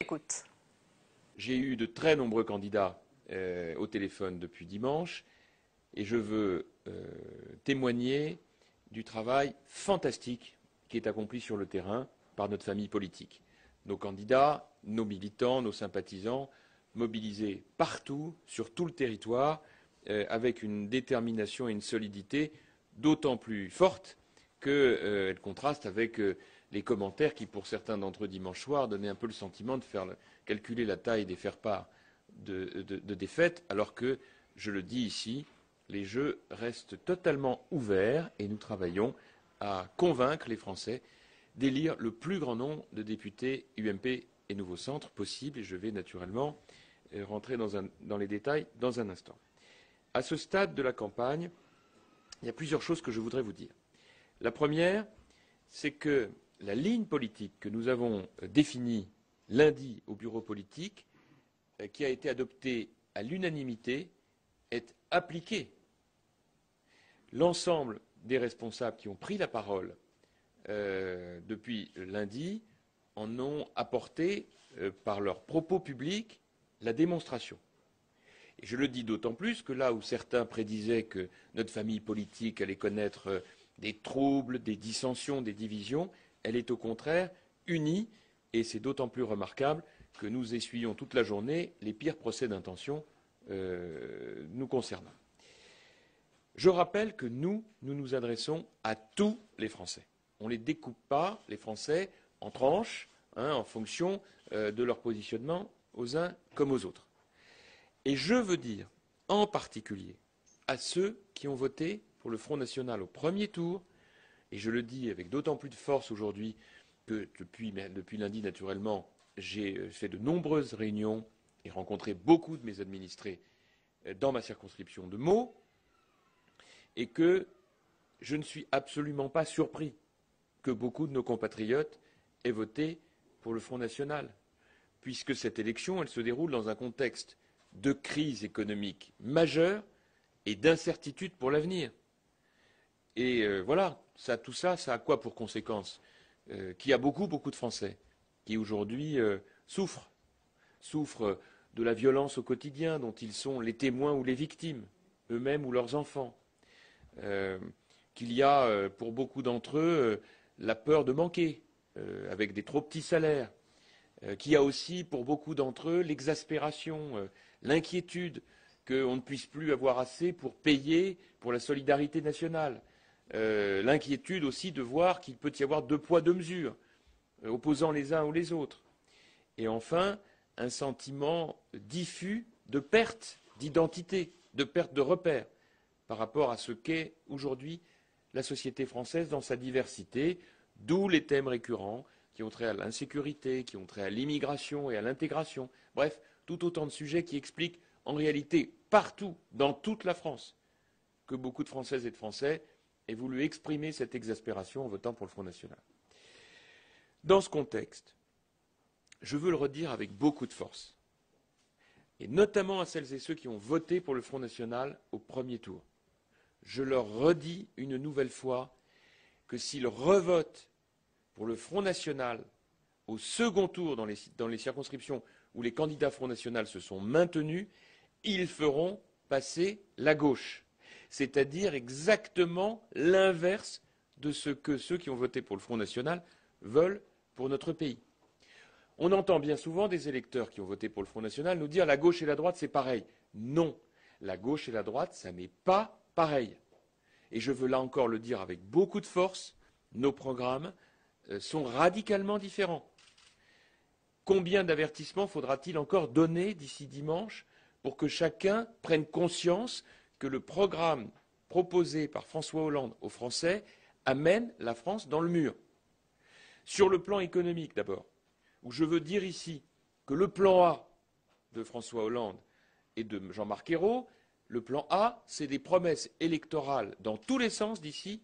Écoute. J'ai eu de très nombreux candidats au téléphone depuis dimanche et je veux témoigner du travail fantastique qui est accompli sur le terrain par notre famille politique. Nos candidats, nos militants, nos sympathisants, mobilisés partout, sur tout le territoire, avec une détermination et une solidité d'autant plus forte qu'elle contraste avec les commentaires qui, pour certains d'entre eux dimanche soir, donnaient un peu le sentiment de faire calculer la taille des faire-part de défaites, alors que, je le dis ici, les jeux restent totalement ouverts et nous travaillons à convaincre les Français d'élire le plus grand nombre de députés UMP et Nouveau Centre possible, et je vais naturellement rentrer dans les détails dans un instant. À ce stade de la campagne, il y a plusieurs choses que je voudrais vous dire. La première, c'est que la ligne politique que nous avons définie lundi au bureau politique, qui a été adoptée à l'unanimité, est appliquée. L'ensemble des responsables qui ont pris la parole depuis lundi en ont apporté, par leurs propos publics, la démonstration. Et je le dis d'autant plus que là où certains prédisaient que notre famille politique allait connaître des troubles, des dissensions, des divisions, elle est au contraire unie, et c'est d'autant plus remarquable que nous essuyons toute la journée les pires procès d'intention nous concernant. Je rappelle que nous nous adressons à tous les Français. On ne les découpe pas, les Français, en tranches, en fonction de leur positionnement aux uns comme aux autres. Et je veux dire, en particulier, à ceux qui ont voté pour le Front National au premier tour, et je le dis avec d'autant plus de force aujourd'hui que depuis lundi, naturellement, j'ai fait de nombreuses réunions et rencontré beaucoup de mes administrés dans ma circonscription de Meaux, et que je ne suis absolument pas surpris que beaucoup de nos compatriotes aient voté pour le Front National, puisque cette élection, elle se déroule dans un contexte de crise économique majeure et d'incertitude pour l'avenir. Et voilà, tout ça a quoi pour conséquence qu'il y a beaucoup de Français qui aujourd'hui souffrent de la violence au quotidien dont ils sont les témoins ou les victimes, eux-mêmes ou leurs enfants. Qu'il y a pour beaucoup d'entre eux la peur de manquer, avec des trop petits salaires, qu'il y a aussi pour beaucoup d'entre eux l'exaspération, l'inquiétude qu'on ne puisse plus avoir assez pour payer pour la solidarité nationale, l'inquiétude aussi de voir qu'il peut y avoir deux poids, deux mesures, opposant les uns ou les autres, et enfin un sentiment diffus de perte d'identité, de perte de repères par rapport à ce qu'est aujourd'hui la société française dans sa diversité, d'où les thèmes récurrents qui ont trait à l'insécurité, qui ont trait à l'immigration et à l'intégration. Bref, tout autant de sujets qui expliquent en réalité partout, dans toute la France, que beaucoup de Françaises et de Français aient voulu exprimer cette exaspération en votant pour le Front National. Dans ce contexte, je veux le redire avec beaucoup de force, et notamment à celles et ceux qui ont voté pour le Front National au premier tour. Je leur redis une nouvelle fois que s'ils revotent pour le Front National au second tour dans les circonscriptions où les candidats Front National se sont maintenus, ils feront passer la gauche, c'est-à-dire exactement l'inverse de ce que ceux qui ont voté pour le Front National veulent pour notre pays. On entend bien souvent des électeurs qui ont voté pour le Front National nous dire la gauche et la droite c'est pareil. Non, la gauche et la droite ça n'est pas pareil. Et je veux là encore le dire avec beaucoup de force, nos programmes sont radicalement différents. Combien d'avertissements faudra-t-il encore donner d'ici dimanche pour que chacun prenne conscience que le programme proposé par François Hollande aux Français amène la France dans le mur? Sur le plan économique d'abord, où je veux dire ici que le plan A de François Hollande et de Jean-Marc Ayrault, le plan A, c'est des promesses électorales dans tous les sens d'ici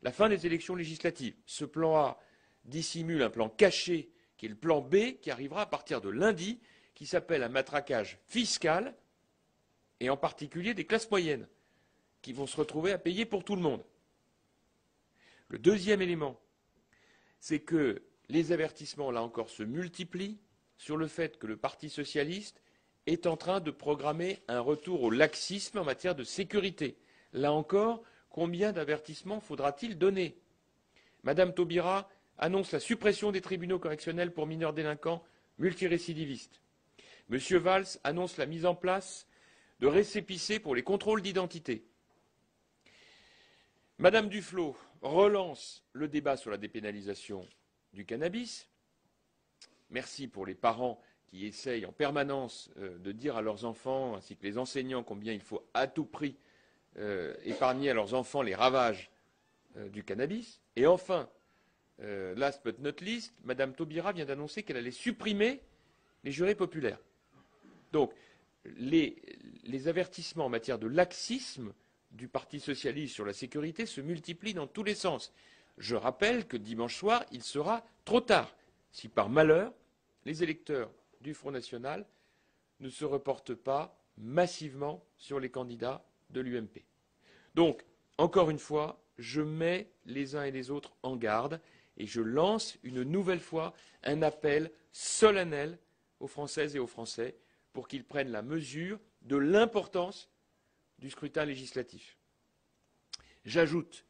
la fin des élections législatives. Ce plan A dissimule un plan caché qui est le plan B qui arrivera à partir de lundi, qui s'appelle un matraquage fiscal, et en particulier des classes moyennes, qui vont se retrouver à payer pour tout le monde. Le deuxième élément, c'est que les avertissements, là encore, se multiplient sur le fait que le Parti socialiste est en train de programmer un retour au laxisme en matière de sécurité. Là encore, combien d'avertissements faudra-t-il donner? Madame Taubira annonce la suppression des tribunaux correctionnels pour mineurs délinquants multirécidivistes. Monsieur Valls annonce la mise en place de récépissés pour les contrôles d'identité. Madame Duflot relance le débat sur la dépénalisation du cannabis. Merci pour les parents qui essayent en permanence de dire à leurs enfants, ainsi que les enseignants, combien il faut à tout prix épargner à leurs enfants les ravages du cannabis. Et enfin, last but not least, Madame Taubira vient d'annoncer qu'elle allait supprimer les jurés populaires. Donc, les avertissements en matière de laxisme du Parti socialiste sur la sécurité se multiplient dans tous les sens. Je rappelle que dimanche soir, il sera trop tard si par malheur, les électeurs du Front National ne se reportent pas massivement sur les candidats de l'UMP. Donc, encore une fois, je mets les uns et les autres en garde et je lance une nouvelle fois un appel solennel aux Françaises et aux Français pour qu'ils prennent la mesure de l'importance du scrutin législatif. J'ajoute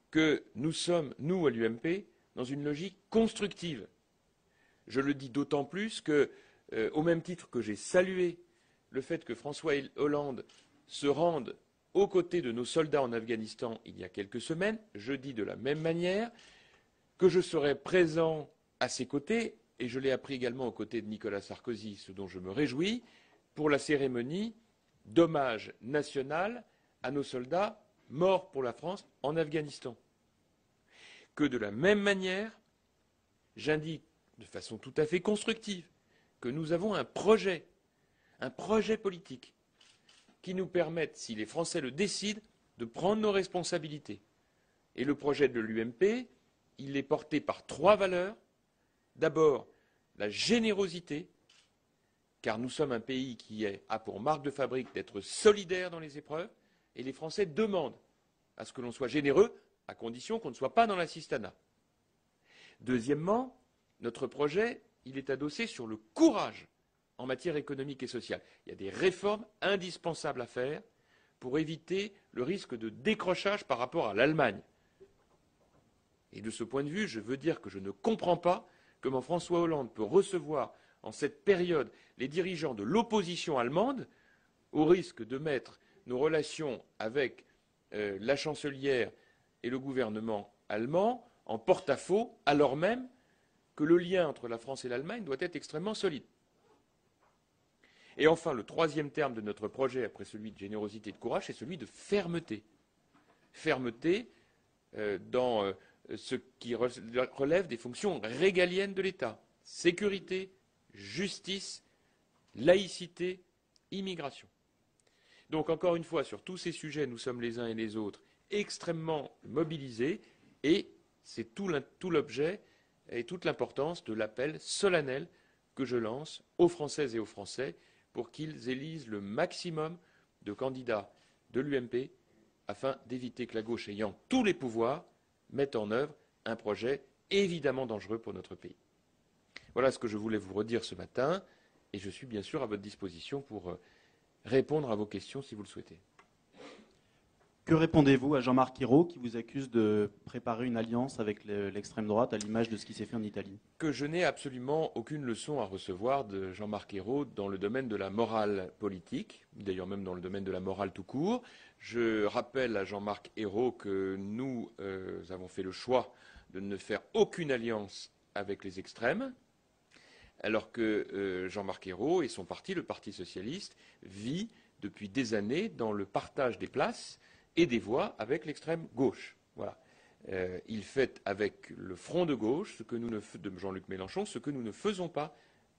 que nous sommes, nous, à l'UMP, dans une logique constructive. Je le dis d'autant plus que, au même titre que j'ai salué le fait que François Hollande se rende aux côtés de nos soldats en Afghanistan il y a quelques semaines, je dis de la même manière que je serai présent à ses côtés, et je l'ai appris également aux côtés de Nicolas Sarkozy, ce dont je me réjouis, pour la cérémonie d'hommage national à nos soldats morts pour la France en Afghanistan. Que de la même manière, j'indique de façon tout à fait constructive que nous avons un projet politique qui nous permette, si les Français le décident, de prendre nos responsabilités. Et le projet de l'UMP, il est porté par 3 valeurs. D'abord, la générosité, car nous sommes un pays qui a pour marque de fabrique d'être solidaire dans les épreuves, et les Français demandent à ce que l'on soit généreux, à condition qu'on ne soit pas dans l'assistanat. Deuxièmement, notre projet, il est adossé sur le courage en matière économique et sociale. Il y a des réformes indispensables à faire pour éviter le risque de décrochage par rapport à l'Allemagne. Et de ce point de vue, je veux dire que je ne comprends pas comment François Hollande peut recevoir en cette période les dirigeants de l'opposition allemande, au risque de mettre nos relations avec la chancelière et le gouvernement allemand en porte-à-faux, alors même que le lien entre la France et l'Allemagne doit être extrêmement solide. Et enfin, le troisième terme de notre projet, après celui de générosité et de courage, c'est celui de fermeté. Fermeté dans ce qui relève des fonctions régaliennes de l'État. Sécurité, justice, laïcité, immigration. Donc, encore une fois, sur tous ces sujets, nous sommes les uns et les autres extrêmement mobilisés et c'est tout l'objet et toute l'importance de l'appel solennel que je lance aux Françaises et aux Français pour qu'ils élisent le maximum de candidats de l'UMP afin d'éviter que la gauche ayant tous les pouvoirs mette en œuvre un projet évidemment dangereux pour notre pays. Voilà ce que je voulais vous redire ce matin et je suis bien sûr à votre disposition pour répondre à vos questions si vous le souhaitez. Que répondez-vous à Jean-Marc Ayrault qui vous accuse de préparer une alliance avec l'extrême droite à l'image de ce qui s'est fait en Italie? Que je n'ai absolument aucune leçon à recevoir de Jean-Marc Ayrault dans le domaine de la morale politique, d'ailleurs même dans le domaine de la morale tout court. Je rappelle à Jean-Marc Ayrault que nous avons fait le choix de ne faire aucune alliance avec les extrêmes, alors que Jean-Marc Ayrault et son parti, le Parti socialiste, vit depuis des années dans le partage des places et des voix avec l'extrême gauche. Voilà. Il fait avec le Front de gauche, de Jean-Luc Mélenchon, ce que nous ne faisons pas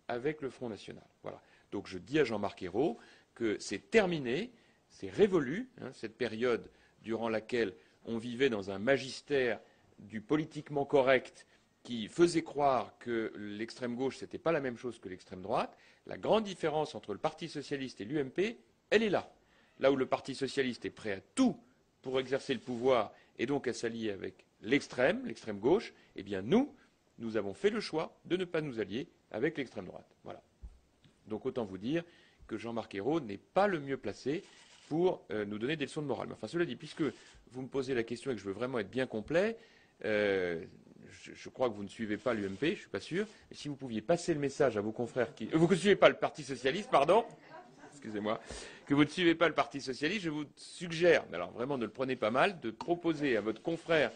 avec le Front national. Voilà. Donc je dis à Jean-Marc Ayrault que c'est terminé, c'est révolu, cette période durant laquelle on vivait dans un magistère du politiquement correct qui faisait croire que l'extrême gauche, ce n'était pas la même chose que l'extrême droite. La grande différence entre le Parti socialiste et l'UMP, elle est là. Là où le Parti socialiste est prêt à tout pour exercer le pouvoir et donc à s'allier avec l'extrême gauche, eh bien nous avons fait le choix de ne pas nous allier avec l'extrême droite. Voilà. Donc autant vous dire que Jean-Marc Ayrault n'est pas le mieux placé pour nous donner des leçons de morale. Mais enfin, cela dit, puisque vous me posez la question et que je veux vraiment être bien complet, je crois que vous ne suivez pas l'UMP, je ne suis pas sûr. Et si vous pouviez passer le message à vos confrères qui... vous ne suivez pas le Parti Socialiste, pardon. Excusez-moi. Que vous ne suivez pas le Parti Socialiste, je vous suggère, mais alors vraiment ne le prenez pas mal, de proposer à votre confrère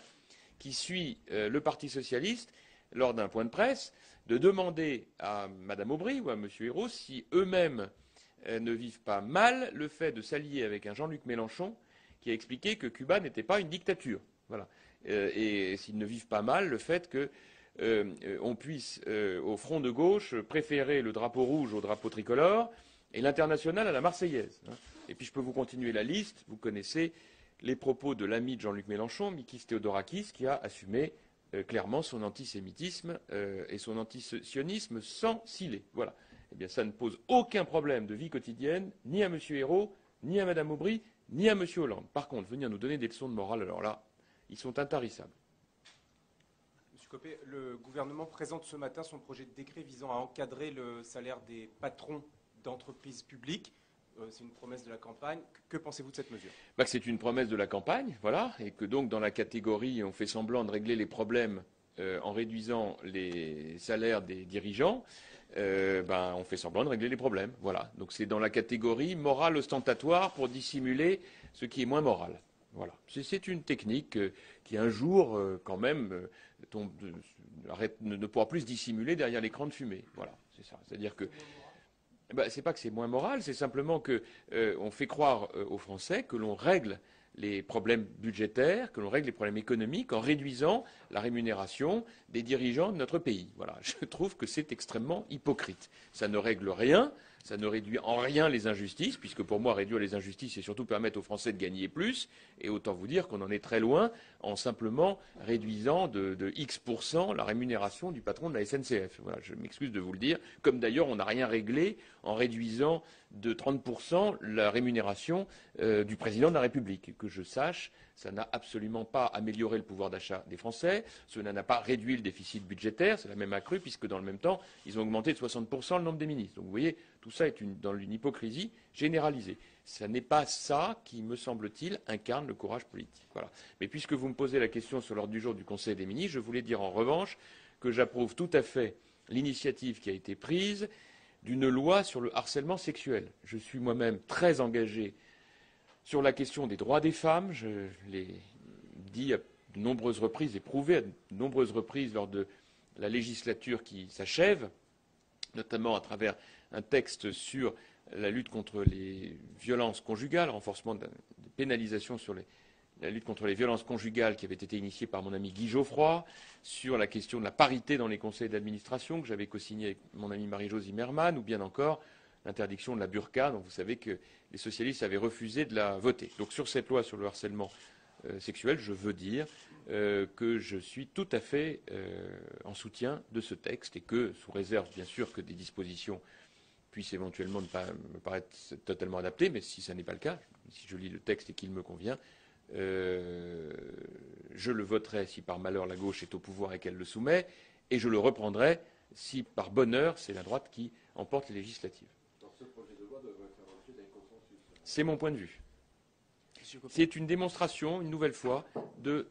qui suit le Parti Socialiste, lors d'un point de presse, de demander à Mme Aubry ou à M. Ayrault si eux-mêmes ne vivent pas mal le fait de s'allier avec un Jean-Luc Mélenchon qui a expliqué que Cuba n'était pas une dictature. Voilà. Et s'ils ne vivent pas mal le fait qu'on puisse, au front de gauche, préférer le drapeau rouge au drapeau tricolore et l'international à la Marseillaise. Et puis je peux vous continuer la liste. Vous connaissez les propos de l'ami de Jean-Luc Mélenchon, Mikis Theodorakis, qui a assumé clairement son antisémitisme et son antisionisme sans ciller. Voilà. Eh bien, ça ne pose aucun problème de vie quotidienne, ni à M. Ayrault, ni à Mme Aubry, ni à M. Hollande. Par contre, venir nous donner des leçons de morale, alors là, ils sont intarissables. Monsieur Copé, le gouvernement présente ce matin son projet de décret visant à encadrer le salaire des patrons d'entreprises publiques. C'est une promesse de la campagne. Que pensez-vous de cette mesure? Que c'est une promesse de la campagne, voilà, et que donc dans la catégorie on fait semblant de régler les problèmes en réduisant les salaires des dirigeants, on fait semblant de régler les problèmes, voilà. Donc c'est dans la catégorie morale ostentatoire pour dissimuler ce qui est moins moral. Voilà. C'est une technique qui un jour quand même ne pourra plus se dissimuler derrière l'écran de fumée. Voilà, c'est ça. C'est-à-dire que c'est pas que c'est moins moral, c'est simplement qu'on fait croire aux Français que l'on règle les problèmes budgétaires, que l'on règle les problèmes économiques en réduisant la rémunération des dirigeants de notre pays. Voilà, je trouve que c'est extrêmement hypocrite. Ça ne règle rien, ça ne réduit en rien les injustices, puisque pour moi, réduire les injustices, c'est surtout permettre aux Français de gagner plus, et autant vous dire qu'on en est très loin en simplement réduisant de X% la rémunération du patron de la SNCF. Voilà, je m'excuse de vous le dire, comme d'ailleurs on n'a rien réglé en réduisant de 30% la rémunération du président de la République. Que je sache, ça n'a absolument pas amélioré le pouvoir d'achat des Français, cela n'a pas réduit le déficit budgétaire, cela a même accru, puisque dans le même temps, ils ont augmenté de 60% le nombre des ministres. Donc vous voyez, tout ça est dans une hypocrisie généralisée. Ce n'est pas ça qui, me semble-t-il, incarne le courage politique. Voilà. Mais puisque vous me posez la question sur l'ordre du jour du Conseil des ministres, je voulais dire en revanche que j'approuve tout à fait l'initiative qui a été prise d'une loi sur le harcèlement sexuel. Je suis moi-même très engagé sur la question des droits des femmes. Je l'ai dit à de nombreuses reprises et prouvé à de nombreuses reprises lors de la législature qui s'achève, notamment à travers un texte sur la lutte contre les violences conjugales, renforcement des pénalisations sur la lutte contre les violences conjugales qui avait été initiée par mon ami Guy Geoffroy, sur la question de la parité dans les conseils d'administration que j'avais co-signé avec mon ami Marie-Jo Zimmermann, ou bien encore l'interdiction de la burqa, dont vous savez que les socialistes avaient refusé de la voter. Donc sur cette loi sur le harcèlement sexuel, je veux dire que je suis tout à fait en soutien de ce texte et que, sous réserve bien sûr que des dispositions puissent éventuellement ne pas me paraître totalement adaptées, mais si ça n'est pas le cas, si je lis le texte et qu'il me convient, je le voterai si par malheur la gauche est au pouvoir et qu'elle le soumet, et je le reprendrai si par bonheur c'est la droite qui emporte les législatives. Ce projet de loi devrait faire l'objet d'un consensus. C'est mon point de vue. C'est une démonstration, une nouvelle fois, de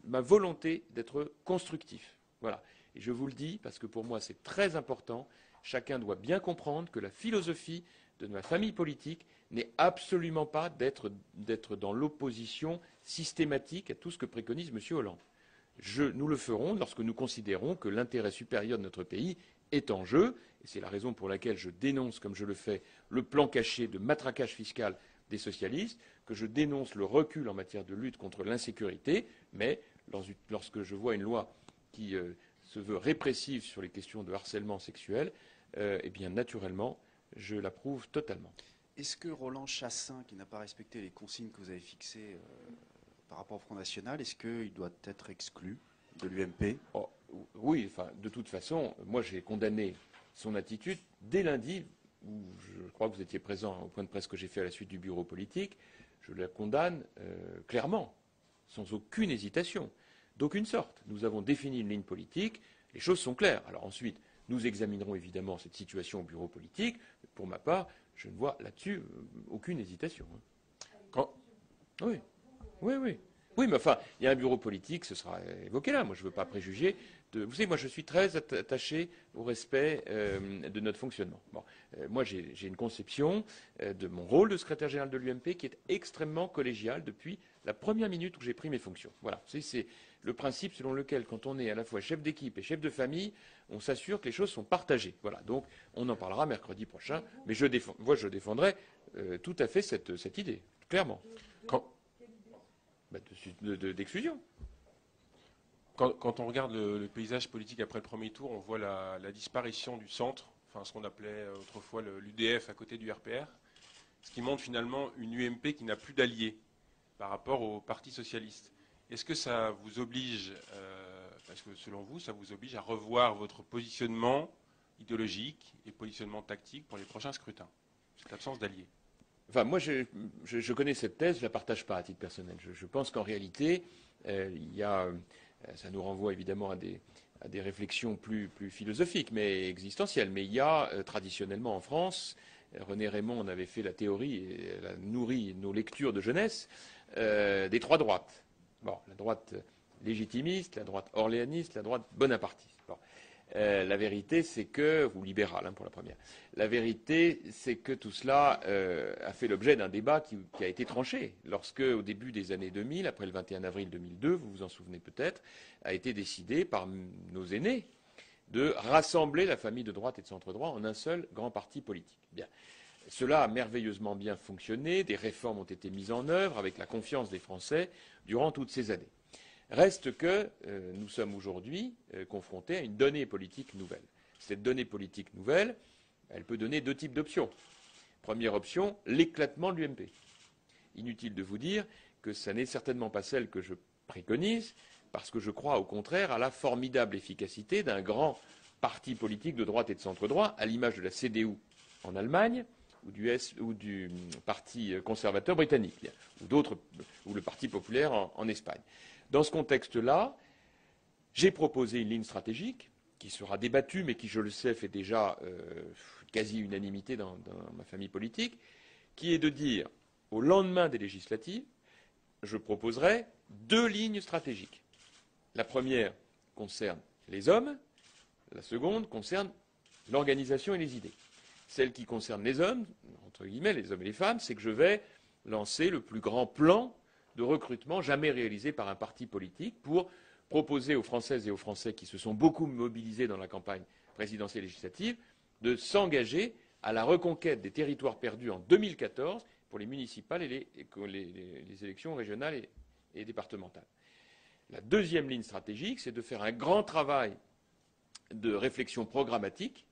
ma volonté d'être constructif. Voilà. Et je vous le dis parce que pour moi c'est très important. Chacun doit bien comprendre que la philosophie de ma famille politique n'est absolument pas d'être dans l'opposition systématique à tout ce que préconise M. Hollande. Nous le ferons lorsque nous considérons que l'intérêt supérieur de notre pays est en jeu, et c'est la raison pour laquelle je dénonce, comme je le fais, le plan caché de matraquage fiscal des socialistes, que je dénonce le recul en matière de lutte contre l'insécurité, mais lorsque je vois une loi qui se veut répressive sur les questions de harcèlement sexuel, eh bien naturellement, je l'approuve totalement. Est-ce que Roland Chassin, qui n'a pas respecté les consignes que vous avez fixées par rapport au Front National, est-ce qu'il doit être exclu de l'UMP? Oui, de toute façon, moi j'ai condamné son attitude dès lundi, où je crois que vous étiez présent au point de presse que j'ai fait à la suite du bureau politique. Je la condamne clairement, sans aucune hésitation, d'aucune sorte. Nous avons défini une ligne politique, les choses sont claires. Alors ensuite, Nous examinerons évidemment cette situation au bureau politique. Pour ma part, je ne vois là-dessus aucune hésitation. Oui, oui, oui. Oui, mais enfin, il y a un bureau politique, ce sera évoqué là. Moi, je ne veux pas préjuger. Vous savez, moi, je suis très attaché au respect de notre fonctionnement. Bon, moi, j'ai une conception de mon rôle de secrétaire général de l'UMP qui est extrêmement collégial depuis la première minute où j'ai pris mes fonctions. Voilà, c'est le principe selon lequel, quand on est à la fois chef d'équipe et chef de famille, on s'assure que les choses sont partagées. Voilà, donc on en parlera mercredi prochain, mais je défendrai tout à fait cette idée, clairement. D'exclusion. Quand on regarde le paysage politique après le premier tour, on voit la disparition du centre, enfin ce qu'on appelait autrefois l'UDF à côté du RPR, ce qui montre finalement une UMP qui n'a plus d'alliés par rapport au Parti socialiste. Est-ce que ça vous oblige, parce que selon vous, ça vous oblige à revoir votre positionnement idéologique et positionnement tactique pour les prochains scrutins, cette absence d'alliés? Enfin, moi, je connais cette thèse, je ne la partage pas à titre personnel. Je pense qu'en réalité, ça nous renvoie évidemment à des réflexions plus philosophiques, mais existentielles. Mais il y a traditionnellement en France, René Raymond en avait fait la théorie et elle a nourri nos lectures de jeunesse, des trois droites. Bon, la droite légitimiste, la droite orléaniste, la droite bonapartiste. Bon. La vérité, c'est que, ou libérale pour la première, la vérité, c'est que tout cela a fait l'objet d'un débat qui a été tranché lorsque, au début des années 2000, après le 21 avril 2002, vous vous en souvenez peut-être, a été décidé par nos aînés de rassembler la famille de droite et de centre-droit en un seul grand parti politique. Bien. Cela a merveilleusement bien fonctionné, des réformes ont été mises en œuvre avec la confiance des Français durant toutes ces années. Reste que nous sommes aujourd'hui confrontés à une donnée politique nouvelle. Cette donnée politique nouvelle, elle peut donner deux types d'options. Première option, l'éclatement de l'UMP. Inutile de vous dire que ce n'est certainement pas celle que je préconise, parce que je crois au contraire à la formidable efficacité d'un grand parti politique de droite et de centre-droit, à l'image de la CDU en Allemagne, ou du Parti conservateur britannique, ou le Parti populaire en Espagne. Dans ce contexte-là, j'ai proposé une ligne stratégique qui sera débattue, mais qui, je le sais, fait déjà quasi-unanimité dans ma famille politique, qui est de dire, au lendemain des législatives, je proposerai deux lignes stratégiques. La première concerne les hommes, la seconde concerne l'organisation et les idées. Celle qui concerne les hommes, entre guillemets, les hommes et les femmes, c'est que je vais lancer le plus grand plan de recrutement jamais réalisé par un parti politique pour proposer aux Françaises et aux Français qui se sont beaucoup mobilisés dans la campagne présidentielle et législative de s'engager à la reconquête des territoires perdus en 2014 pour les municipales et les élections régionales et départementales. La deuxième ligne stratégique, c'est de faire un grand travail de réflexion programmatique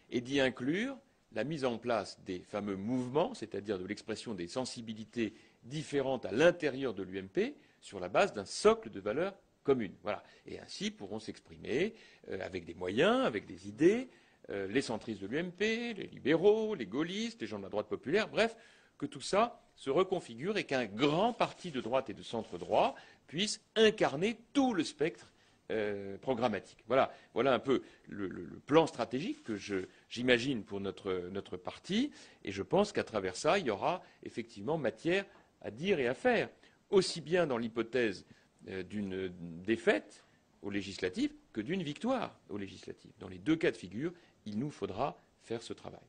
et d'y inclure la mise en place des fameux mouvements, c'est-à-dire de l'expression des sensibilités différentes à l'intérieur de l'UMP sur la base d'un socle de valeurs communes. Voilà. Et ainsi pourront s'exprimer avec des moyens, avec des idées, les centristes de l'UMP, les libéraux, les gaullistes, les gens de la droite populaire, bref, que tout ça se reconfigure et qu'un grand parti de droite et de centre-droit puisse incarner tout le spectre programmatique. Voilà un peu le plan stratégique que j'imagine pour notre parti, et je pense qu'à travers ça, il y aura effectivement matière à dire et à faire, aussi bien dans l'hypothèse d'une défaite aux législatives que d'une victoire aux législatives. Dans les deux cas de figure, il nous faudra faire ce travail.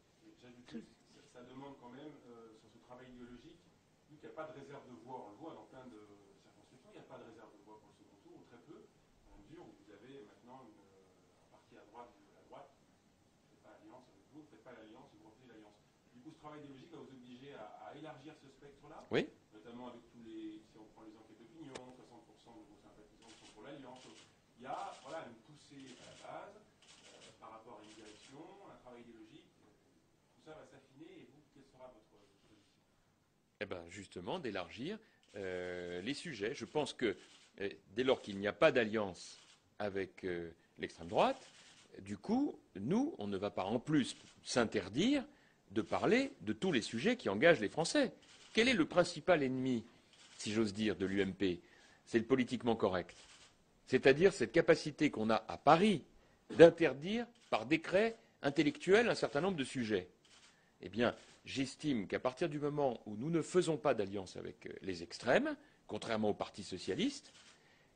Ça demande quand même, sur ce travail idéologique, vu qu'il n'y a pas de réserve de voix, on le voit dans plein de circonscriptions, il n'y a pas de réserve de voix pour le second tour, ou très peu, dans la mesure où vous avez maintenant un parti à droite de la droite qui ne fait pas alliance avec vous, ne faites pas l'alliance, vous refusez l'alliance. Du coup, ce travail idéologique va vous obliger à élargir ce spectre-là, oui, notamment avec tous les, si on prend les enquêtes d'opinion, 60% de vos sympathisants sont pour l'alliance. Il y a une poussée à la base par rapport à une direction, un travail idéologique. Tout ça va s'affiner, et vous, quelle sera votre position? Eh bien, justement, d'élargir les sujets. Je pense que dès lors qu'il n'y a pas d'alliance avec l'extrême droite, du coup, nous, on ne va pas en plus s'interdire de parler de tous les sujets qui engagent les Français. Quel est le principal ennemi, si j'ose dire, de l'UMP? C'est le politiquement correct. C'est-à-dire cette capacité qu'on a à Paris d'interdire par décret intellectuel un certain nombre de sujets. Eh bien, j'estime qu'à partir du moment où nous ne faisons pas d'alliance avec les extrêmes, contrairement au Parti socialiste,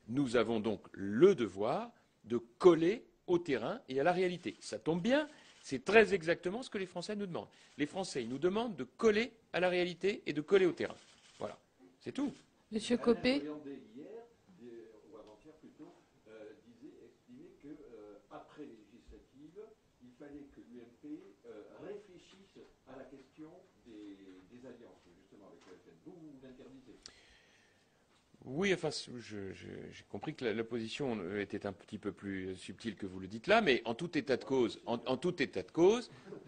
nous avons donc le devoir de coller au terrain et à la réalité. Ça tombe bien, c'est très exactement ce que les Français nous demandent. Les Français, ils nous demandent de coller à la réalité et de coller au terrain. Voilà, c'est tout. Monsieur Copé. Hier, ou avant-hier plutôt, estimait qu'après les législatives, il fallait que l'UMP réfléchisse à la question des alliances, justement, avec le FN. Vous l'interdisez. Oui, enfin, j'ai compris que la position était un petit peu plus subtile que vous le dites là, mais en tout état de cause,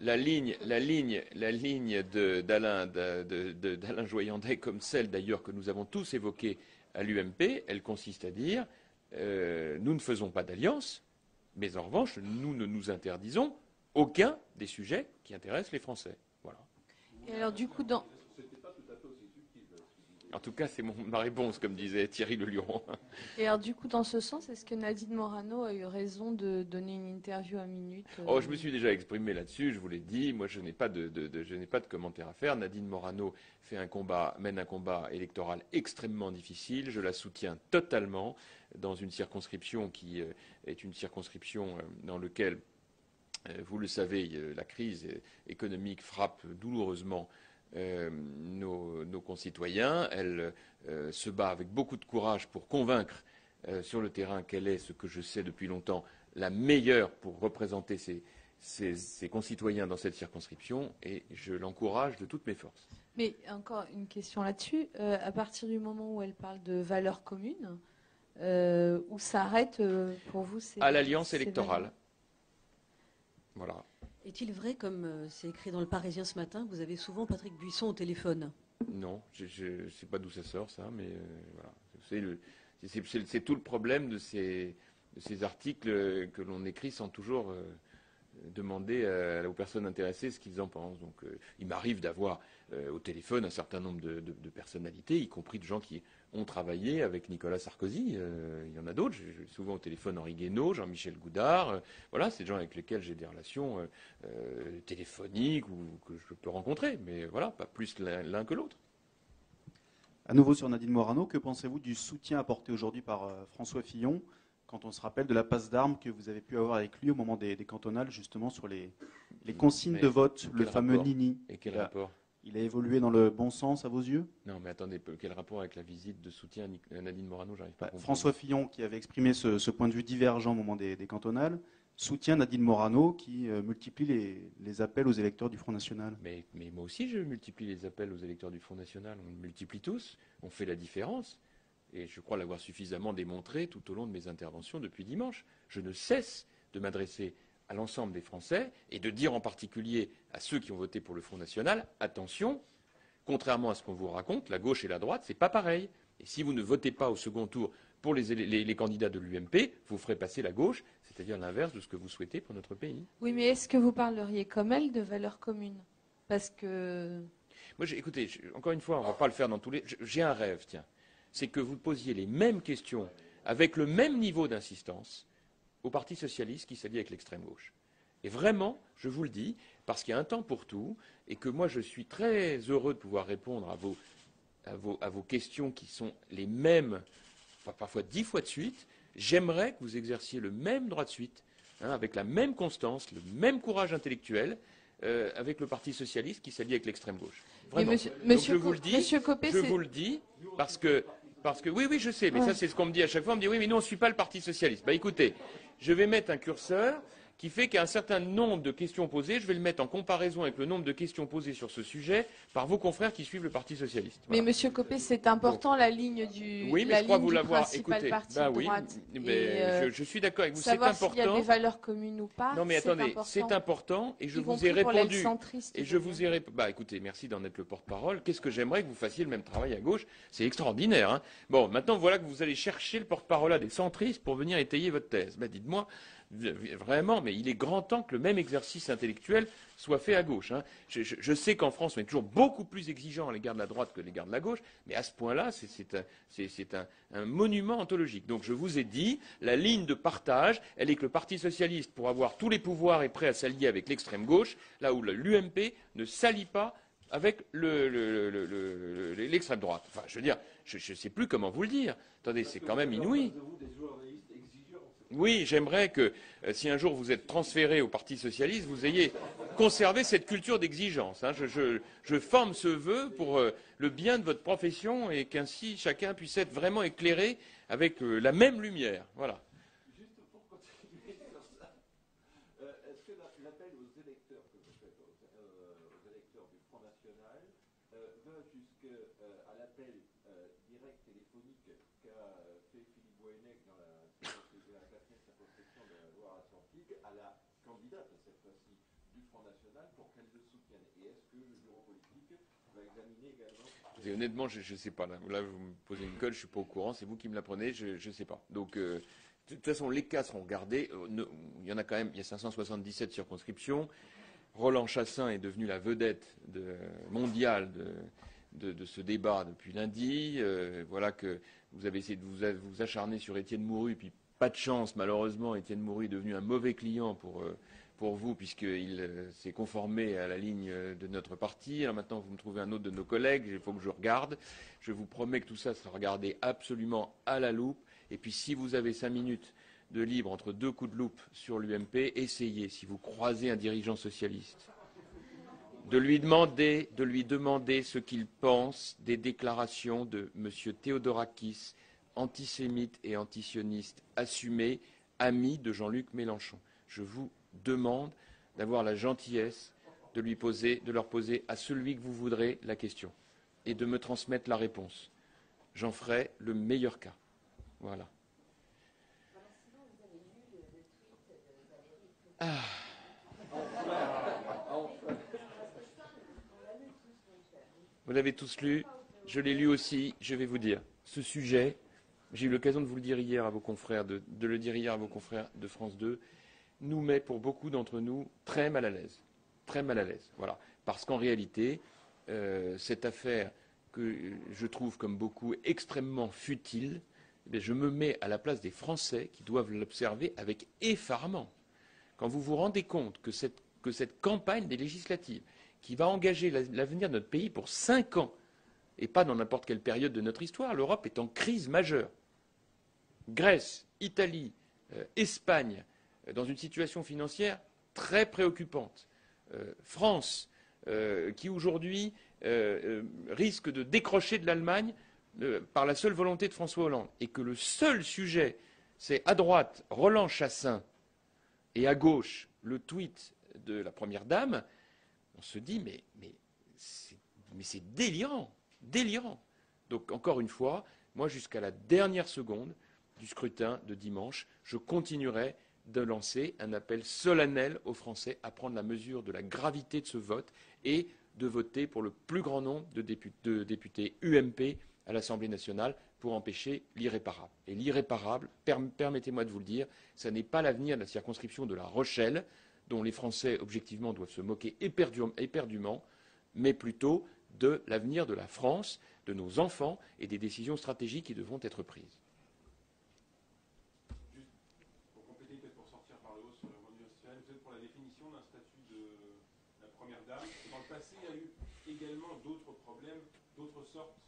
la ligne d'Alain Joyandet, comme celle d'ailleurs que nous avons tous évoquée à l'UMP, elle consiste à dire nous ne faisons pas d'alliance, mais en revanche, nous ne nous interdisons aucun des sujets qui intéressent les Français. Voilà. Et alors, du coup, En tout cas, c'est ma réponse, comme disait Thierry Le Luron. Et alors, du coup, dans ce sens, est-ce que Nadine Morano a eu raison de donner une interview à Minute Oh, je me suis déjà exprimé là-dessus, je vous l'ai dit. Moi, je n'ai pas de commentaire à faire. Nadine Morano mène un combat électoral extrêmement difficile. Je la soutiens totalement dans une circonscription qui est une circonscription dans laquelle, vous le savez, la crise économique frappe douloureusement nos concitoyens. Elle se bat avec beaucoup de courage pour convaincre sur le terrain qu'elle est, ce que je sais depuis longtemps, la meilleure pour représenter ses concitoyens dans cette circonscription, et je l'encourage de toutes mes forces. Mais encore une question là-dessus. À partir du moment où elle parle de valeurs communes, où s'arrête pour vous à l'alliance électorale. Voilà. Est-il vrai, comme c'est écrit dans le Parisien ce matin, que vous avez souvent Patrick Buisson au téléphone? Non, je ne sais pas d'où ça sort, ça, mais voilà. C'est tout le problème de ces articles que l'on écrit sans toujours demander aux personnes intéressées ce qu'ils en pensent. Donc, il m'arrive d'avoir au téléphone un certain nombre de personnalités, y compris de gens qui ont travaillé avec Nicolas Sarkozy. Il y en a d'autres. J'ai souvent au téléphone Henri Guénaud, Jean-Michel Goudard. Voilà, c'est des gens avec lesquels j'ai des relations téléphoniques ou que je peux rencontrer. Mais voilà, pas plus l'un que l'autre. À nouveau sur Nadine Morano, que pensez-vous du soutien apporté aujourd'hui par François Fillon, quand on se rappelle de la passe d'armes que vous avez pu avoir avec lui au moment des cantonales, justement sur les consignes de vote, le fameux rapport Nini? Et quel rapport? Il a évolué dans le bon sens à vos yeux? Non, mais attendez, quel rapport avec la visite de soutien à Nadine Morano? J'arrive pas à comprendre. François Fillon, qui avait exprimé ce point de vue divergent au moment des cantonales, soutient Nadine Morano, qui multiplie les appels aux électeurs du Front National. Mais moi aussi, je multiplie les appels aux électeurs du Front National. On multiplie tous, on fait la différence. Et je crois l'avoir suffisamment démontré tout au long de mes interventions depuis dimanche. Je ne cesse de m'adresser à l'ensemble des Français et de dire en particulier à ceux qui ont voté pour le Front National, attention, contrairement à ce qu'on vous raconte, la gauche et la droite, c'est pas pareil. Et si vous ne votez pas au second tour pour les candidats de l'UMP, vous ferez passer la gauche, c'est-à-dire l'inverse de ce que vous souhaitez pour notre pays. Oui, mais est-ce que vous parleriez comme elle de valeurs communes? Parce que... Moi, écoutez, encore une fois, on ne va pas le faire dans tous les... J'ai un rêve, tiens. C'est que vous posiez les mêmes questions avec le même niveau d'insistance au Parti socialiste qui s'allie avec l'extrême gauche. Et vraiment, je vous le dis, parce qu'il y a un temps pour tout, et que moi je suis très heureux de pouvoir répondre à vos questions qui sont les mêmes, parfois 10 fois de suite, j'aimerais que vous exerciez le même droit de suite, avec la même constance, le même courage intellectuel, avec le Parti socialiste qui s'allie avec l'extrême gauche. Vraiment. Donc je vous le dis, parce que oui, je sais, mais ça c'est ce qu'on me dit à chaque fois. On me dit oui, mais nous on ne suit pas le Parti socialiste. Bah écoutez, je vais mettre un curseur qui fait qu'un certain nombre de questions posées, je vais le mettre en comparaison avec le nombre de questions posées sur ce sujet par vos confrères qui suivent le Parti socialiste. Voilà. Mais Monsieur Copé, c'est important la ligne du, oui, mais la je crois ligne vous du l'avoir principal écouté. parti Bah de oui, droite. mais je suis d'accord avec vous. C'est savoir important. s'il y a des valeurs communes ou pas. Non mais attendez, c'est important et je vous ai répondu. Et je vous ai répondu. Bah écoutez, merci d'en être le porte-parole. Qu'est-ce que j'aimerais que vous fassiez le même travail à gauche? C'est extraordinaire. Hein, bon, maintenant voilà que vous allez chercher le porte-parole à des centristes pour venir étayer votre thèse. Bah dites-moi. Vraiment, mais il est grand temps que le même exercice intellectuel soit fait à gauche. Hein. Je sais qu'en France, on est toujours beaucoup plus exigeant à l'égard de la droite que à l'égard de la gauche, mais à ce point-là, c'est un monument anthologique. Donc je vous ai dit, la ligne de partage, elle est que le Parti socialiste, pour avoir tous les pouvoirs, est prêt à s'allier avec l'extrême gauche, là où l'UMP ne s'allie pas avec l'extrême droite. Enfin, je veux dire, je ne sais plus comment vous le dire. Attendez, c'est quand même inouï. Oui, j'aimerais que, si un jour vous êtes transféré au Parti socialiste, vous ayez conservé cette culture d'exigence. Hein. Je forme ce vœu pour le bien de votre profession et qu'ainsi chacun puisse être vraiment éclairé avec la même lumière. Voilà. Juste pour continuer sur ça, est-ce que l'appel aux électeurs que vous faites, aux électeurs du Front National, va jusqu'à l'appel direct téléphonique qu'a fait Philippe Bohennec dans la 4e circonscription de la Loire-Atlantique à la candidate, cette fois-ci, du Front National pour qu'elle le soutienne? Et est-ce que le bureau politique va examiner également... Et honnêtement, je ne sais pas. Là, vous me posez une colle, je ne suis pas au courant, c'est vous qui me l'apprenez, je ne sais pas. Donc, de toute façon, les cas seront regardés. Il y en a quand même, il y a 577 circonscriptions. Roland Chassin est devenu la vedette mondiale de ce débat depuis lundi. Voilà que vous avez essayé de vous acharner sur Étienne Mouru, puis pas de chance, malheureusement, Étienne Mouru est devenu un mauvais client pour vous, puisqu'il s'est conformé à la ligne de notre parti. Alors maintenant, vous me trouvez un autre de nos collègues, il faut que je regarde. Je vous promets que tout ça sera regardé absolument à la loupe. Et puis, si vous avez 5 minutes de libre entre 2 coups de loupe sur l'UMP, essayez, si vous croisez un dirigeant socialiste, de lui demander ce qu'il pense des déclarations de M. Theodorakis, antisémite et antisioniste assumé, ami de Jean-Luc Mélenchon. Je vous demande d'avoir la gentillesse de leur poser à celui que vous voudrez la question et de me transmettre la réponse. J'en ferai le meilleur cas. Voilà. Ah. Vous l'avez tous lu, je l'ai lu aussi, je vais vous dire. Ce sujet, j'ai eu l'occasion de vous le dire hier à vos confrères, de le dire hier à vos confrères de France 2, nous met pour beaucoup d'entre nous très mal à l'aise. Très mal à l'aise, voilà. Parce qu'en réalité, cette affaire que je trouve comme beaucoup extrêmement futile, je me mets à la place des Français qui doivent l'observer avec effarement. Quand vous vous rendez compte que cette campagne des législatives, qui va engager l'avenir de notre pays pour 5 ans, et pas dans n'importe quelle période de notre histoire, l'Europe est en crise majeure. Grèce, Italie, Espagne, dans une situation financière très préoccupante. France, qui aujourd'hui risque de décrocher de l'Allemagne par la seule volonté de François Hollande. Et que le seul sujet, c'est à droite, Roland Chassin, et à gauche, le tweet de la Première Dame, on se dit, mais c'est délirant, délirant. Donc, encore une fois, moi, jusqu'à la dernière seconde du scrutin de dimanche, je continuerai de lancer un appel solennel aux Français à prendre la mesure de la gravité de ce vote et de voter pour le plus grand nombre de députés UMP à l'Assemblée nationale pour empêcher l'irréparable. Et l'irréparable, permettez-moi de vous le dire, ce n'est pas l'avenir de la circonscription de La Rochelle, dont les Français, objectivement, doivent se moquer éperdument, mais plutôt de l'avenir de la France, de nos enfants et des décisions stratégiques qui devront être prises. Juste pour compléter, peut-être pour sortir par le haut sur le revenu social, vous êtes pour la définition d'un statut de la Première Dame. Dans le passé, il y a eu également d'autres problèmes, d'autres sortes.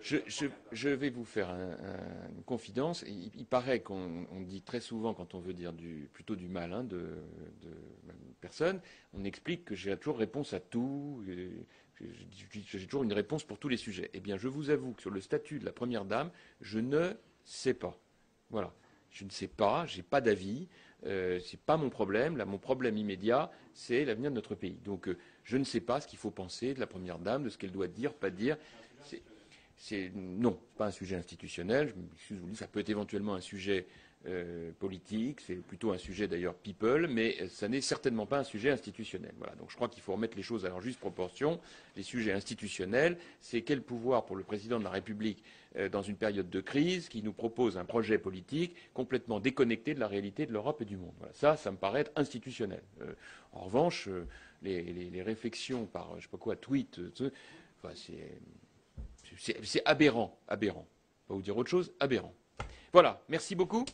Je vais vous faire une confidence. Il paraît qu'on dit très souvent, quand on veut dire plutôt du mal de personne, on explique que j'ai toujours réponse à tout, j'ai toujours une réponse pour tous les sujets. Eh bien, je vous avoue que sur le statut de la Première Dame, je ne sais pas. Voilà. Je ne sais pas, je n'ai pas d'avis, ce n'est pas mon problème. Là, mon problème immédiat, c'est l'avenir de notre pays. Donc, je ne sais pas ce qu'il faut penser de la Première Dame, de ce qu'elle doit dire, pas dire. Non, pas un sujet institutionnel. Je vous dis, ça peut être éventuellement un sujet politique, c'est plutôt un sujet d'ailleurs people, mais ça n'est certainement pas un sujet institutionnel. Voilà, donc je crois qu'il faut remettre les choses à leur juste proportion. Les sujets institutionnels, c'est quel pouvoir pour le président de la République dans une période de crise qui nous propose un projet politique complètement déconnecté de la réalité de l'Europe et du monde. Voilà, ça me paraît être institutionnel. En revanche, les réflexions par, je sais pas quoi, tweet, enfin, c'est aberrant, aberrant. Pas vous dire autre chose, aberrant. Voilà, merci beaucoup.